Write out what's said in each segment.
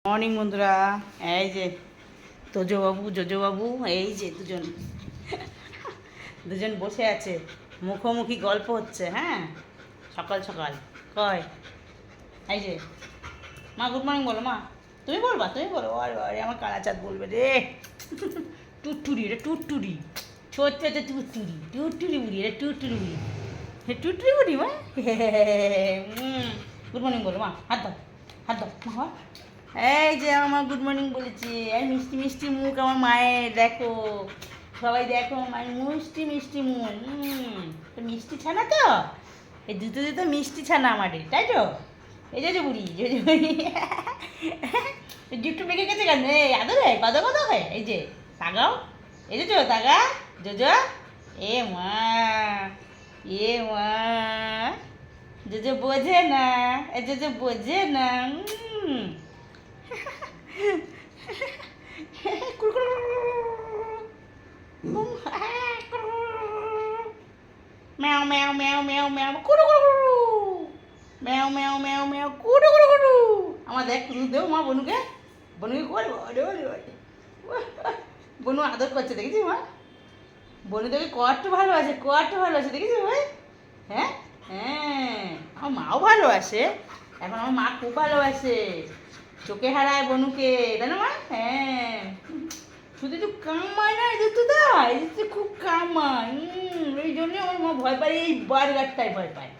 Morning বন্ধুরা, এই যে জোজোবাবু এই যে দুজন বসে আছে, মুখোমুখি গল্প হচ্ছে। হ্যাঁ, সকাল সকাল কয় এই যে মা গুড মর্নিং বলো। মা তুমি বলো। আরে আরে আমার কালা চাঁদ বলবে রে। টুটটুরি রে টুটটুরি, ছোট্ট টুটটুরি বুড়ি রে টুটটুরি বুড়ি, টুটটুরি বুড়ি মা। গুড মর্নিং বলো মা, হাত দাও মা। এই যে আমার মা গুড মর্নিং বলেছি। এই মিষ্টি মিষ্টি মুখ আমার মায়ের, দেখো সবাই দেখো মায়ের মিষ্টি মিষ্টি মুখ। মিষ্টি ছানা তো, এই দুটো মিষ্টি ছানা আমাদের, তাই তো? এই যে বুড়ি জুট্টু পেকে গেছে কেন? এই আদর হয় কত হয়। এই যে তাগাও, এই যে তাগা জোজো। এ মা জোজো বোঝে না, জোজো বোঝে না। ম্যাও ম্যাও ম্যাও ম্যাও ম্যাও কুড়ু কুড়ু ম্যাও ম্যাও ম্যাও ম্যাও কুড়ু কুড়ু কুড়ু। আমার দেখ কুড়ু দেও মা বনুকে করে। বনু আদর করছে, দেখেছি মা? বনু তোকে কত ভালোবাসে দেখেছি ভাই? হ্যাঁ হ্যাঁ, আমার মাও ভালোবাসে। এখন আমার মা খুব ভালোবাসে, চোখে হারায় বনুকে, তাই না মা? হ্যাঁ, শুধু একটু কামায় না এই খুব কামায়। এই জন্য আমার মা ভয় পায়, এই বার্গারটাই ভয় পায়।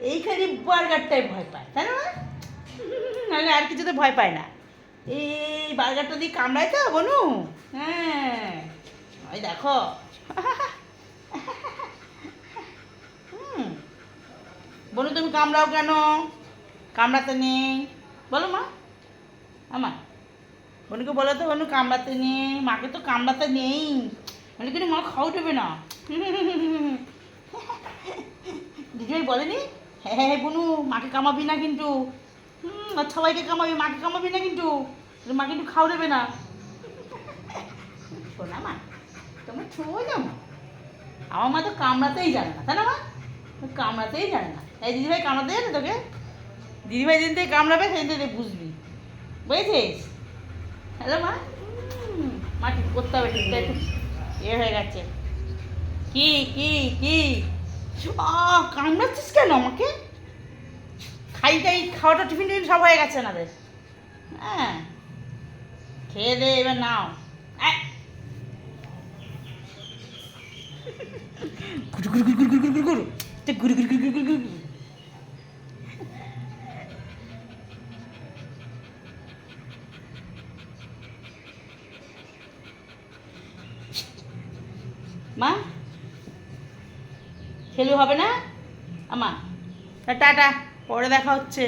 এই খালি বার্গারটাই ভয় পায়, তাই না মা? নাহলে আর কিছুতে ভয় পায় না। এই বার্গারটা দিয়ে কামড়ায় তো বনু। হ্যাঁ, ওই দেখো। বনু তুমি কামড়াও কেন? কামড়াতে নেই বলো মা। আমার বনুকে বলো তো, বনু কামড়াতে নেই, মাকে তো কামড়াতে নেই, মানে কিন্তু মা খাও দেবে না। দিদিভাই বলেনি? হ্যাঁ বনু, মাকে কামাবি না কিন্তু। আর সবাইকে কামাবি, মাকে কামাবি না কিন্তু, মা কিন্তু খাও দেবে না। শোনা মা, তোমার ছুঁয়ো না মা। আমার মা তো কামড়াতেই জানে না, তাই না মা? কামড়াতেই জানে না। এই দিদিভাই কামড়াতে জানে তোকে? দিদিভাই যেদিন থেকে কামড়াবে সেদিন থেকে বুঝবি, বুঝেছিস? হ্যালো মা। মা ঠিক করতে হবে, ঠিকটা একটু হয়ে গেছে। কি কি কি কামড়াচ্ছিস কেন আমাকে? খাওয়াটা টিফিন সব হয়ে গেছে আমাদের। হ্যাঁ, খেয়ে দে এবার নাও। মা খেলু হবে না আমা? টাটা, পরে দেখা হচ্ছে।